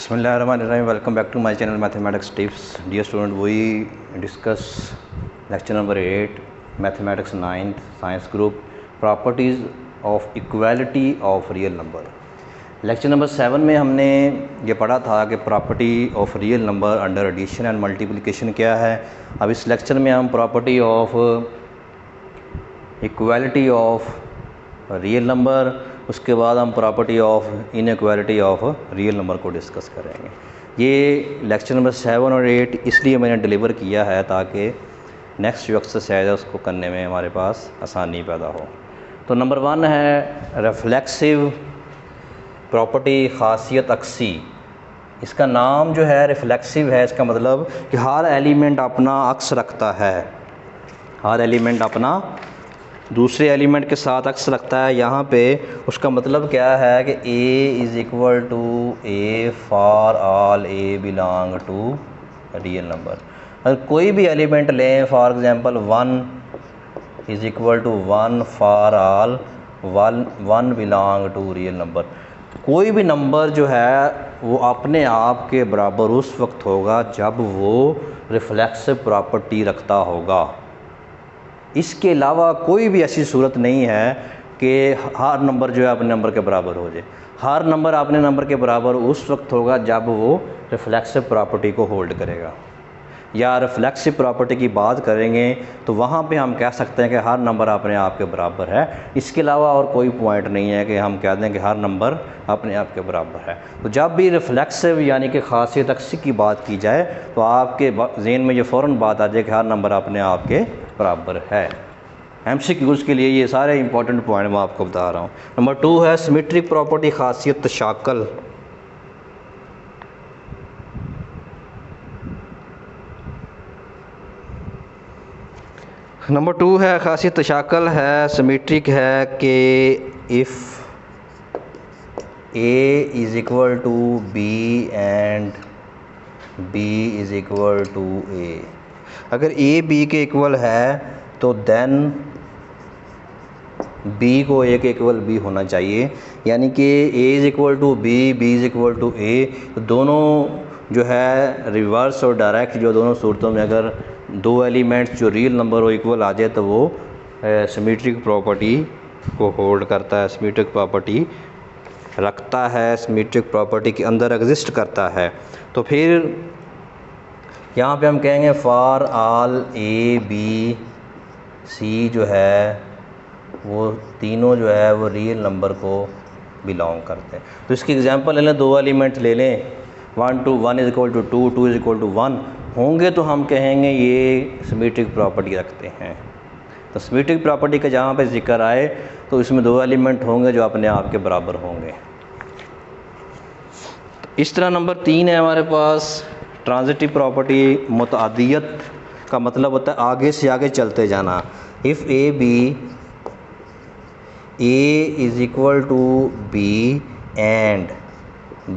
Bismillahirrahmanirrahim. Welcome back to my channel Mathematics Tips. Dear student, we discuss lecture number 8 Mathematics 9th Science Group Properties of Equality of Real Number. Lecture number 7 में हमने ये पढ़ा था कि property of real number under addition and multiplication क्या है। अब इस लेक्चर में हम property of equality of real number, उसके बाद हम property of inequality of real number को डिस्कस करेंगे। ये लेक्चर नंबर 7 और 8 इसलिए मैंने डिलीवर किया है ताकि नेक्स्ट जो एक्सरसाइज है उसको करने में हमारे पास आसानी पैदा हो। तो नंबर 1 है रिफ्लेक्सिव प्रॉपर्टी, खासियत अक्सी। इसका नाम जो है रिफ्लेक्सिव है, इसका मतलब कि हर एलिमेंट अपना अक्स रखता है, हर एलिमेंट अपना दूसरे एलिमेंट के साथ अक्स रखता है। यहाँ पे उसका मतलब क्या है कि A is equal to A for all A belong to real number. अगर कोई भी एलिमेंट लें, for example 1 is equal to 1 for all 1 belong to real number. कोई भी नंबर जो है वो अपने आप के बराबर उस वक्त होगा जब वो रिफ्लेक्सिव प्रॉपर्टी रखता होगा। इसके अलावा कोई भी ऐसी सूरत नहीं है कि हर नंबर जो है अपने नंबर के बराबर हो जाए। हर नंबर अपने नंबर के बराबर उस वक्त होगा जब वो रिफ्लेक्सिव प्रॉपर्टी को होल्ड करेगा। या रिफ्लेक्सिव प्रॉपर्टी की बात करेंगे तो वहाँ पे हम कह सकते हैं कि हर नंबर अपने आप के बराबर है। इसके अलावा और कोई पॉइंट नहीं है कि हम कह दें कि हर नंबर अपने आप के बराबर है। तो जब भी रिफ्लेक्सिव यानी कि खासियत अक्सी की बात की जाए तो आपके ज़हन में ये फ़ौरन बात आ जाए कि हर नंबर अपने आप के बराबर है। MCQs के लिए ये सारे इंपॉर्टेंट पॉइंट मैं आपको बता रहा हूँ। नंबर 2 है सिमेट्रिक प्रॉपर्टी, खासियत तशाकल। नंबर 2 है खासियत तशाकल है, सिमेट्रिक है कि if A is equal to B and B is equal to A। अगर A B के इक्वल है तो देन B को A के इक्वल B होना चाहिए। यानी कि A is equal to B, B is equal to A। तो दोनों जो है रिवर्स और डायरेक्ट, जो दोनों सूरतों में अगर दो एलिमेंट्स जो रियल नंबर हो इक्वल आ जाए तो वो सिमेट्रिक प्रॉपर्टी को होल्ड करता है, सिमेट्रिक प्रॉपर्टी रखता है, सिमेट्रिक प्रॉपर्टी के अंदर एग्जिस्ट करता है। तो फिर यहाँ पे हम कहेंगे for all A B C जो है वो तीनों जो है वो रियल नंबर को बिलोंग करते हैं। तो इसकी एग्जांपल ले लें, दो एलिमेंट ले लें, 1 is equal to 2, 2 is equal to 1 होंगे तो हम कहेंगे ये सिमेट्रिक प्रॉपर्टी रखते हैं। तो सिमेट्रिक प्रॉपर्टी का जहाँ पे जिक्र आए तो इसमें दो एलिमेंट होंगे जो अपने आप के बराबर होंगे। इस तरह नंबर 3 है हमारे पास ट्रांजिटिव प्रॉपर्टी, मुतअद्दियत का मतलब होता है आगे से आगे चलते जाना। If A is equal to B and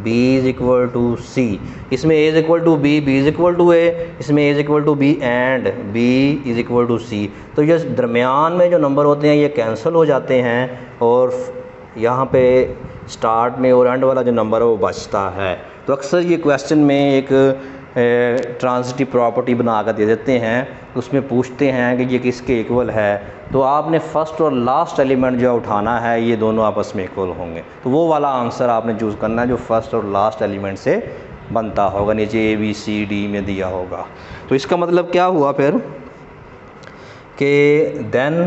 B is equal to C। इसमें A is equal to B, B is equal to A, इसमें A is equal to B and B is equal to C। तो ये दरमियान में जो number होते हैं ये कैंसिल हो जाते हैं और यहाँ पे स्टार्ट में और एंड वाला जो नंबर है वो बचता है। तो अक्सर ये क्वेश्चन में एक ट्रांजिटिव प्रॉपर्टी बना कर दे देते हैं, उसमें पूछते हैं कि ये किसके इक्वल है। तो आपने फर्स्ट और लास्ट एलिमेंट जो उठाना है ये दोनों आपस में इक्वल होंगे। तो वो वाला आंसर आपने चूज़ करना है जो फर्स्ट और लास्ट एलिमेंट से बनता होगा, नीचे A B C D में दिया होगा। तो इसका मतलब क्या हुआ फिर कि then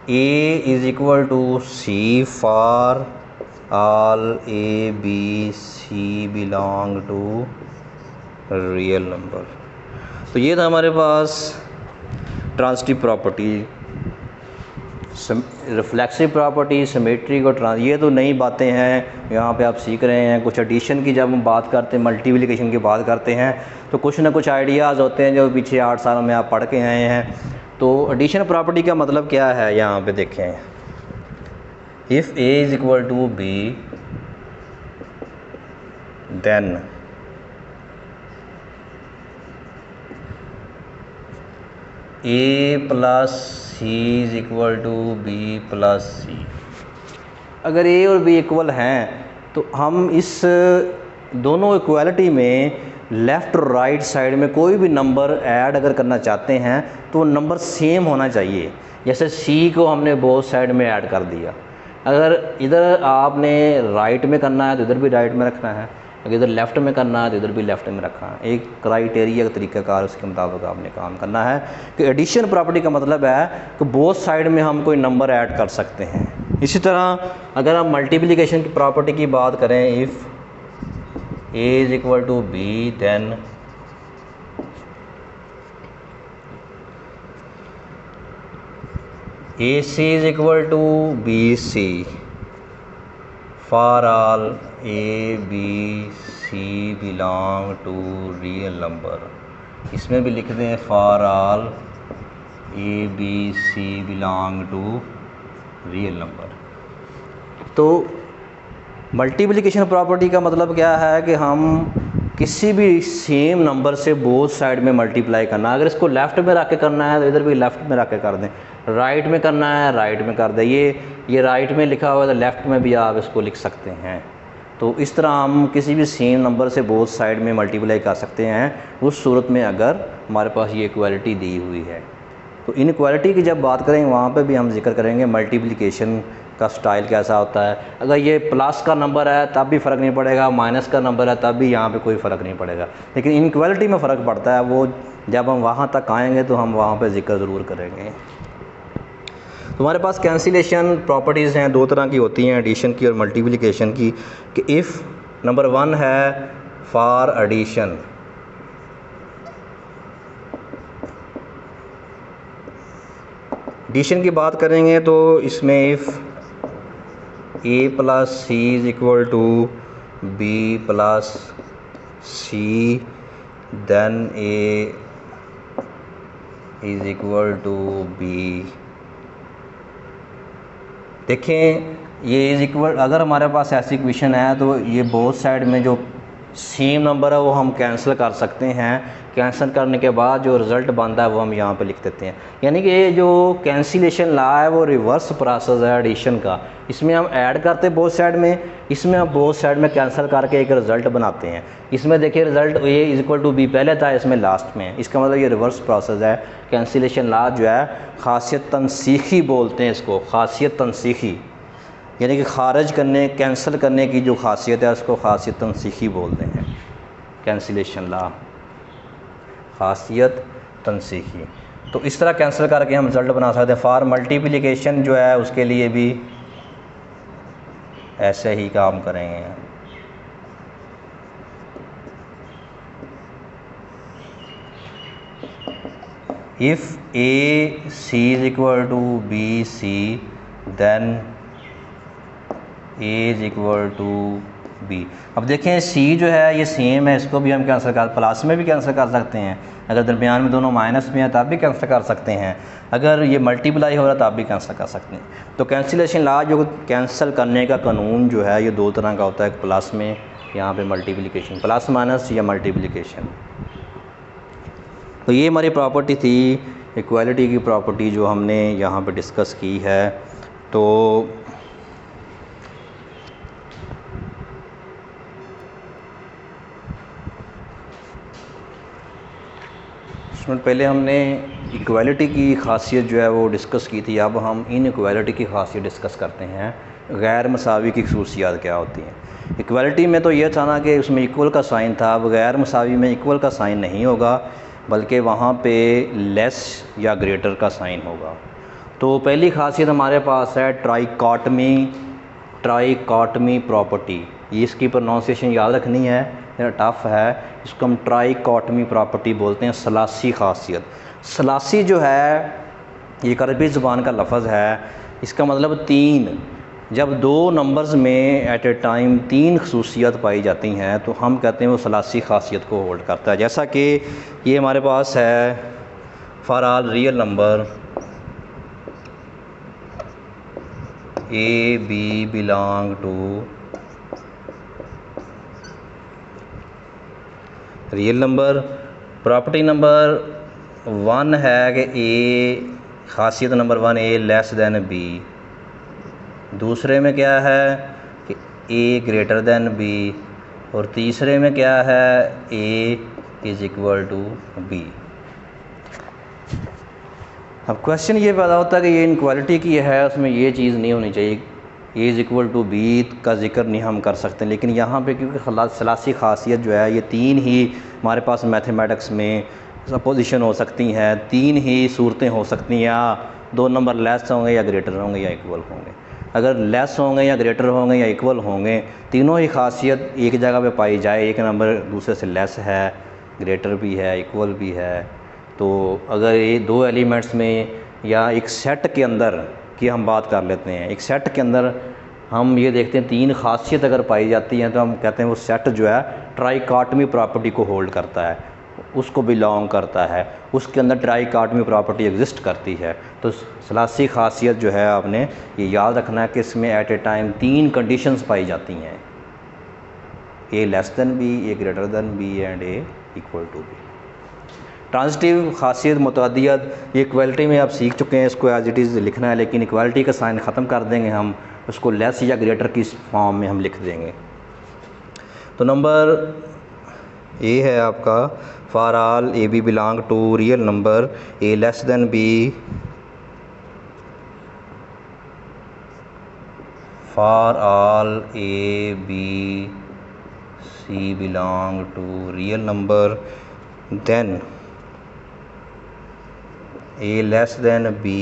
A is equal to C for all A B C belong to real number. तो ये था हमारे पास transitive property, reflexive property, symmetric और ये तो नई बातें हैं, यहाँ पे आप सीख रहे हैं। कुछ एडिशन की जब हम बात करते हैं, मल्टीप्लिकेशन की बात करते हैं तो कुछ ना कुछ आइडियाज़ होते हैं जो पिछले 8 सालों में आप पढ़ के आए हैं। तो एडिशन प्रॉपर्टी का मतलब क्या है, यहाँ पे देखें। If A is equal to B then A plus C is equal to B plus C। अगर A और B इक्वल हैं तो हम इस दोनों इक्वालिटी में लेफ़्ट और राइट साइड में कोई भी नंबर ऐड अगर करना चाहते हैं तो नंबर सेम होना चाहिए। जैसे सी को हमने बोथ साइड में ऐड कर दिया, अगर इधर आपने राइट में करना है तो इधर भी राइट में रखना है, अगर इधर लेफ़्ट में करना है तो इधर भी लेफ़्ट में रखना है। एक क्राइटेरिया का तरीक़ाकार उसके मुताबिक आपने काम करना है कि एडिशन प्रॉपर्टी का मतलब है कि बोथ साइड में हम कोई नंबर ऐड कर सकते हैं। इसी तरह अगर हम मल्टीप्लिकेशन की प्रॉपर्टी की बात करें, if A is equal to B then AC is equal to BC for all ABC belong to real number. इसमें भी लिख दें for all ABC belong to real number. तो मल्टीप्लिकेशन प्रॉपर्टी का मतलब क्या है कि हम किसी भी सेम नंबर से बोथ साइड में मल्टीप्लाई करना। अगर इसको लेफ़्ट में रख के करना है तो इधर भी लेफ़्ट में रख के कर दें, राइट में करना है राइट में कर दें। ये राइट में लिखा हुआ है तो लेफ़्ट में भी आप इसको लिख सकते हैं। तो इस तरह हम किसी भी सेम नंबर से बोथ साइड में मल्टीप्लाई कर सकते हैं उस सूरत में अगर हमारे पास ये इक्वालिटी दी हुई है। तो इनइक्वालिटी की जब बात करेंगे वहाँ पे भी हम जिक्र करेंगे मल्टीप्लिकेशन का स्टाइल कैसा होता है। अगर ये प्लस का नंबर है तब भी फ़र्क नहीं पड़ेगा, माइनस का नंबर है तब भी यहाँ पे कोई फ़र्क नहीं पड़ेगा, लेकिन इनइक्वालिटी में फ़र्क पड़ता है। वो जब हम वहाँ तक आएंगे तो हम वहाँ पे जिक्र ज़रूर करेंगे। तो हमारे पास कैंसिलेशन प्रॉपर्टीज़ हैं, दो तरह की होती हैं, एडिशन की और मल्टीप्लिकेशन की। कि इफ़ नंबर 1 है फॉर एडिशन, एडिशन की बात करेंगे तो इसमें if A plus C is equal to B plus C then A is equal to B. देखें ये इज़ इक्वल, अगर हमारे पास ऐसी इक्वेशन है तो ये बोथ साइड में जो सेम नंबर है वो हम कैंसिल कर सकते हैं। कैंसिल करने के बाद जो रिज़ल्ट बनता है वो हम यहाँ पे लिख देते हैं। यानी कि ये जो कैंसिलेशन लॉ है वो रिवर्स प्रोसेस है एडिशन का। इसमें हम ऐड करते हैं बोथ साइड में, इसमें हम बोथ साइड में कैंसिल करके एक रिज़ल्ट बनाते हैं। इसमें देखिए result A is equal to B पहले था, इसमें लास्ट में है। इसका मतलब ये रिवर्स प्रोसेस है। कैंसिलेशन लॉ जो है खासियत तनसीखी बोलते हैं इसको, खासियत तनसीखी, यानी कि खारिज करने कैंसिल करने की जो खासियत है उसको खासियत तनसीखी बोलते हैं। कैंसिलेशन लॉ खासियत तनसीखी। तो इस तरह कैंसिल करके हम रिज़ल्ट बना सकते हैं। फॉर मल्टीप्लिकेशन जो है उसके लिए भी ऐसे ही काम करेंगे। If A C is equal to B C then A is equal to B. अब देखें C जो है ये सेम है, इसको भी हम कैंसिल कर, प्लस में भी कैंसिल कर सकते हैं, अगर दरमियान में दोनों माइनस में है तब भी कैंसिल कर सकते हैं, अगर ये मल्टीप्लाई हो रहा है तब भी कैंसिल कर सकते हैं। तो कैंसिलेशन लॉ जो कैंसिल करने का कानून जो है ये दो तरह का होता है, एक प्लस में, यहाँ पे मल्टीप्लिकेशन, प्लस माइनस या मल्टीप्लिकेशन। तो ये हमारी प्रॉपर्टी थी इक्वालिटी की प्रॉपर्टी जो हमने यहाँ पे डिस्कस की है। तो इसमें पहले हमने इक्वालिटी की खासियत जो है वो डिस्कस की थी, अब हम इनइक्वालिटी की खासियत डिस्कस करते हैं, गैर मसावी की खसूसियात क्या होती हैं। इक्वालिटी में तो ये था ना कि उसमें इक्वल का साइन था, अब गैर मसावी में इक्वल का साइन नहीं होगा बल्कि वहाँ पे लेस या ग्रेटर का साइन होगा। तो पहली खासियत हमारे पास है ट्राइकॉटमी, ट्राइकॉटमी प्रॉपर्टी। ये इसकी प्रोनाउंसिएशन याद रखनी है, टफ है, इसको हम ट्राइकॉटमी प्रॉपर्टी बोलते हैं। सलासी खासियत, सलासी जो है ये अरबी ज़ुबान का लफ्ज़ है, इसका मतलब तीन। जब दो नंबर्स में एट ए टाइम तीन खसूसियत पाई जाती हैं तो हम कहते हैं वो सलासी खासियत को होल्ड करता है। जैसा कि ये हमारे पास है for all real number A B belong to real number. Property number 1 है कि ए, खासियत number 1 A less than B. दूसरे में क्या है कि ए ग्रेटर देन बी, और तीसरे में क्या है, A is equal to B. अब क्वेश्चन ये पैदा होता है कि ये इनक्वालिटी की है, उसमें ये चीज़ नहीं होनी चाहिए, A is equal to B का जिक्र नहीं हम कर सकते। लेकिन यहाँ पे क्योंकि सलासी खासियत जो है, ये तीन ही हमारे पास मैथमेटिक्स में सपोजिशन हो सकती हैं, तीन ही सूरतें हो सकती हैं, या दो नंबर लेस होंगे या ग्रेटर होंगे या इक्वल होंगे। अगर लेस होंगे या ग्रेटर होंगे या इक्वल होंगे, तीनों ही खासियत एक जगह पे पाई जाए, एक नंबर दूसरे से लेस है, ग्रेटर भी है, इक्वल भी है, तो अगर ये दो एलिमेंट्स में या एक सेट के अंदर की हम बात कर लेते हैं, एक सेट के अंदर हम ये देखते हैं तीन खासियत अगर पाई जाती हैं, तो हम कहते हैं वो सेट जो है ट्राइकॉटमी प्रॉपर्टी को होल्ड करता है, उसको बिलोंग करता है, उसके अंदर ट्राइकॉटमी प्रॉपर्टी एग्जिस्ट करती है। तो सलासी खासियत जो है आपने ये याद रखना है कि इसमें एट ए टाइम तीन कंडीशंस पाई जाती हैं, ए less than b, a greater than b and a equal to b. Transitive खासियत मुतअद्दियत, ये इक्वालिटी में आप सीख चुके हैं, इसको एज इट इज़ लिखना है, लेकिन इक्वालिटी का साइन ख़त्म कर देंगे हम, उसको लेस या ग्रेटर की फॉर्म में हम लिख देंगे। तो नंबर ए है आपका, for all A B belong to real number A less than B, for all A B C belong to real number, then a less than b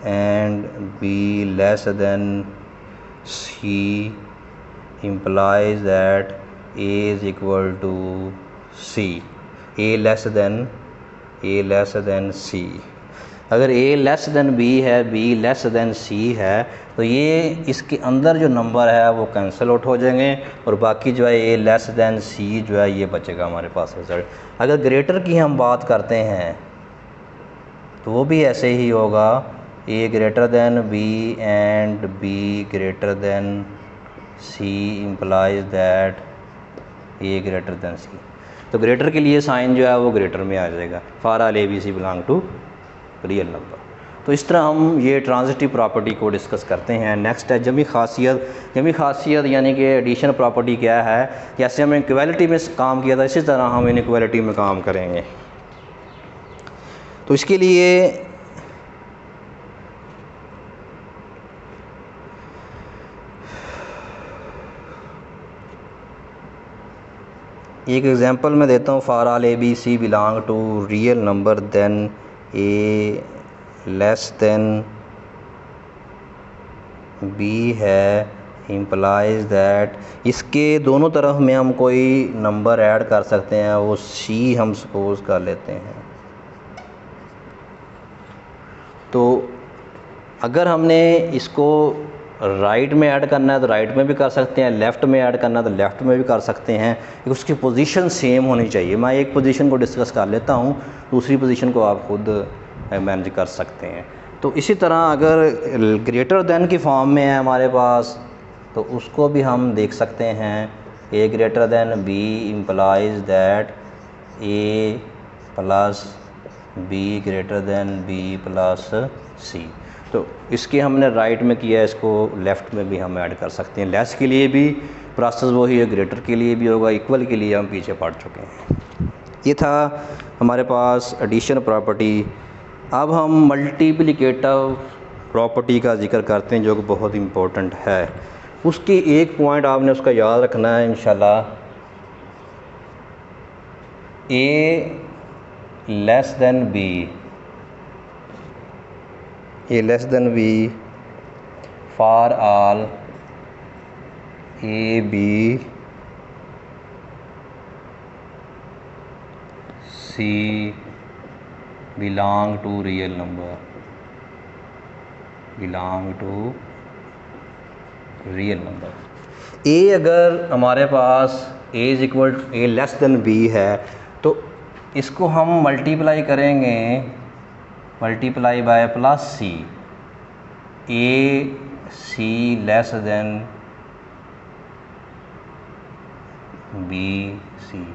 and b less than c implies that a is equal to c, a less than c। अगर a less than b है, b less than c है, तो ये इसके अंदर जो number है वो कैंसिल आउट हो जाएंगे, और बाकी जो है a लेस देन c जो है ये बचेगा हमारे पास रिजल्ट। अगर ग्रेटर की हम बात करते हैं तो वो भी ऐसे ही होगा, a greater than b and b greater than c implies that a greater than c। तो ग्रेटर के लिए साइन जो है वो ग्रेटर में आ जाएगा, for all A B C belong to real number. तो इस तरह हम ये ट्रांजिटिव प्रॉपर्टी को डिस्कस करते हैं। नेक्स्ट है जमी खासियत। जमी खासियत यानी कि एडिशन प्रॉपर्टी क्या है, जैसे हमने इक्वालिटी में काम किया था इसी तरह हम इनइक्वालिटी में काम करेंगे। तो इसके लिए एक एग्जांपल मैं देता हूँ, for all A B C belong to real number then A less than B है, इम्प्लाइज दैट, इसके दोनों तरफ में हम कोई नंबर ऐड कर सकते हैं, वो सी हम सपोज कर लेते हैं। तो अगर हमने इसको राइट में ऐड करना है तो राइट में भी कर सकते हैं, लेफ़्ट में ऐड करना है तो लेफ़्ट में भी कर सकते हैं, उसकी पोजीशन सेम होनी चाहिए। मैं एक पोजीशन को डिस्कस कर लेता हूँ, दूसरी पोजीशन को आप खुद मैनेज कर सकते हैं। तो इसी तरह अगर ग्रेटर देन की फॉर्म में है हमारे पास, तो उसको भी हम देख सकते हैं, a greater than b implies that a plus b greater than b plus c. तो इसके हमने राइट में किया, इसको लेफ़्ट में भी हम ऐड कर सकते हैं। लेस के लिए भी प्रोसेस वही है, ग्रेटर के लिए भी होगा, इक्वल के लिए हम पीछे पढ़ चुके हैं। ये था हमारे पास एडिशन प्रॉपर्टी। अब हम मल्टीप्लिकेटिव प्रॉपर्टी का जिक्र करते हैं, जो कि बहुत इम्पोर्टेंट है। उसकी एक पॉइंट आपने उसका याद रखना है इंशाल्लाह, a less than b, a less than B for all A B C belong to real number, belong to real number. A अगर हमारे पास a is equal a less than B है, तो इसको हम मल्टीप्लाई करेंगे, multiply by plus c, a c less than b c.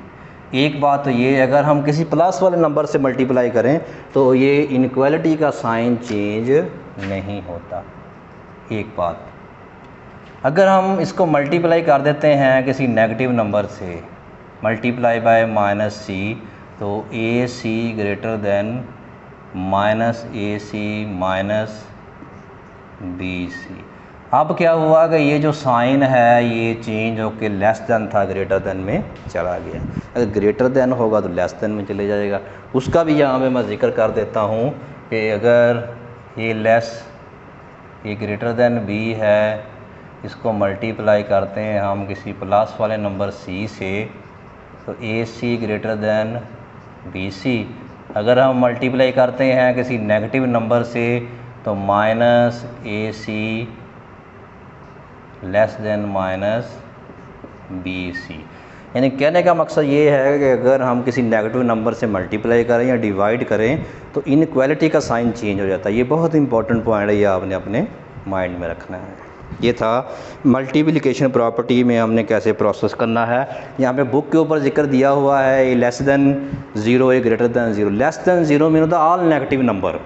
एक बात तो ये, अगर हम किसी प्लस वाले नंबर से मल्टीप्लाई करें तो ये इनइक्वालिटी का साइन चेंज नहीं होता, एक बात। अगर हम इसको मल्टीप्लाई कर देते हैं किसी नेगेटिव नंबर से, मल्टीप्लाई बाय माइनस सी, तो ए सी greater than minus a C minus b सी। अब क्या हुआ कि ये जो साइन है ये चेंज होकर लेस देन था ग्रेटर देन में चला गया। अगर ग्रेटर देन होगा तो लेस देन में चले जाएगा। उसका भी यहाँ पे मैं जिक्र कर देता हूँ कि अगर ये लेस, ये ग्रेटर देन बी है, इसको मल्टीप्लाई करते हैं हम किसी प्लस वाले नंबर सी से, तो ए सी ग्रेटर देन बी सी। अगर हम मल्टीप्लाई करते हैं किसी नेगेटिव नंबर से तो minus a c less than minus b c. यानी कहने का मकसद ये है कि अगर हम किसी नेगेटिव नंबर से मल्टीप्लाई करें या डिवाइड करें तो इनइक्वालिटी का साइन चेंज हो जाता है। ये बहुत इंपॉर्टेंट पॉइंट है, ये आपने अपने माइंड में रखना है। ये था मल्टीप्लिकेशन प्रॉपर्टी में हमने कैसे प्रोसेस करना है। यहाँ पे बुक के ऊपर जिक्र दिया हुआ है, ये लेस देन ज़ीरो, ये greater than zero. Less than zero mean the all negative number,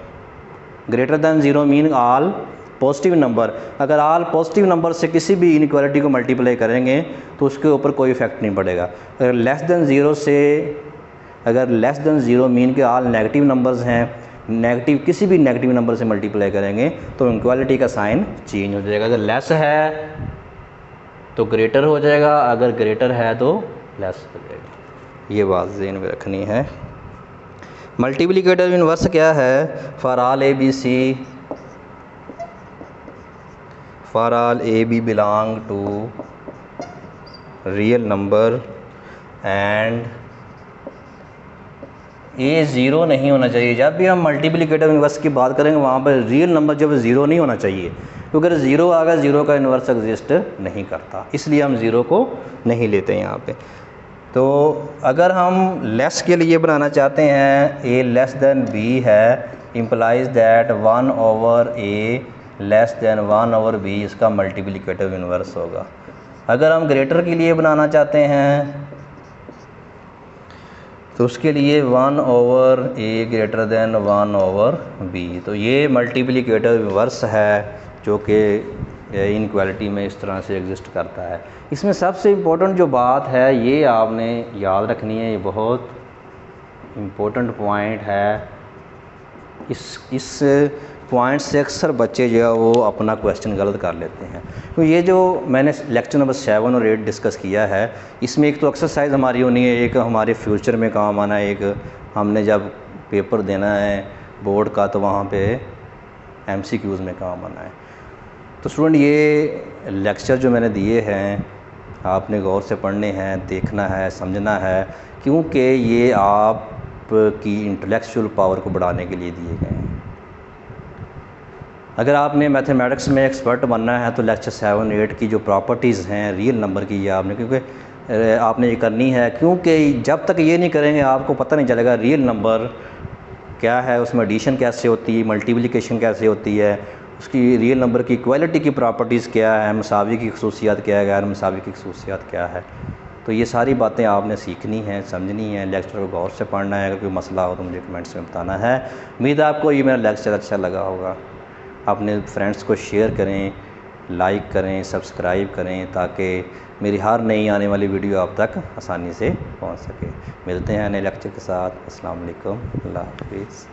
greater than zero mean all positive number. अगर ऑल पॉजिटिव नंबर से किसी भी इनइक्वालिटी को मल्टीप्लाई करेंगे तो उसके ऊपर कोई इफेक्ट नहीं पड़ेगा। अगर लेस देन ज़ीरो से, अगर लेस देन ज़ीरो मीन के ऑल नेगेटिव नंबर्स हैं, नेगेटिव किसी भी नेगेटिव नंबर से मल्टीप्लाई करेंगे तो इनइक्वालिटी का साइन चेंज हो जाएगा। अगर लेस है तो ग्रेटर हो जाएगा, अगर ग्रेटर है तो लेस हो जाएगा। ये बात ज़हन में रखनी है। मल्टीप्लिकेटिव इनवर्स क्या है? For all A B C, for all A B belong to real number and A zero नहीं होना चाहिए। जब भी हम मल्टीप्लिकेटिव इनवर्स की बात करेंगे वहाँ पर रियल नंबर जब ज़ीरो नहीं होना चाहिए, क्योंकि अगर ज़ीरो आ गया ज़ीरो का इन्वर्स एग्जिस्ट नहीं करता, इसलिए हम ज़ीरो को नहीं लेते यहाँ पे। तो अगर हम लेस के लिए बनाना चाहते हैं, ए लेस देन बी है, implies that one over A less than one over B इसका मल्टीप्लिकेटिव इन्वर्स होगा। अगर हम ग्रेटर के लिए बनाना चाहते हैं तो उसके लिए one over a greater than one over b. तो ये मल्टीप्लिकेटिव इन्वर्स है जो कि इनइक्वालिटी में इस तरह से एग्जिस्ट करता है। इसमें सबसे इम्पोर्टेंट जो बात है ये आपने याद रखनी है, ये बहुत इम्पोर्टेंट पॉइंट है। इस पॉइंट से अक्सर बच्चे जो है वो अपना क्वेश्चन गलत कर लेते हैं। तो ये जो मैंने लेक्चर नंबर 7 और 8 डिस्कस किया है, इसमें एक तो एक्सरसाइज हमारी होनी है, एक हमारे फ्यूचर में काम आना है, एक हमने जब पेपर देना है बोर्ड का तो वहाँ पे MCQs में काम आना है। तो स्टूडेंट ये लेक्चर जो मैंने दिए हैं आपने गौर से पढ़ने हैं, देखना है, समझना है, क्योंकि ये आपकी इंटेलेक्चुअल पावर को बढ़ाने के लिए दिए गए हैं। अगर आपने मैथमेटिक्स में एक्सपर्ट बनना है तो लेक्चर 7 8 की जो प्रॉपर्टीज़ हैं रियल नंबर की, ये आपने क्योंकि आपने ये करनी है, क्योंकि जब तक ये नहीं करेंगे आपको पता नहीं चलेगा रियल नंबर क्या है, उसमें एडिशन कैसे होती है, मल्टीप्लिकेशन कैसे होती है, उसकी रियल नंबर की इक्वालिटी की प्रॉपर्टीज़ क्या है, मसावी की खसूसियात क्या है, गैर मसावी की खसूसियात क्या है। तो ये सारी बातें आपने सीखनी हैं, समझनी है, लेक्चर को गौर से पढ़ना है। अगर कोई मसला हो तो मुझे कमेंट्स में बताना है। उम्मीद है आपको ये मेरा लेक्चर अच्छा लगा होगा। अपने फ्रेंड्स को शेयर करें, लाइक करें, सब्सक्राइब करें, ताकि मेरी हर नई आने वाली वीडियो आप तक आसानी से पहुंच सके। मिलते हैं नए लेक्चर के साथ। अस्सलाम वालेकुम, अल्लाह हाफिज़।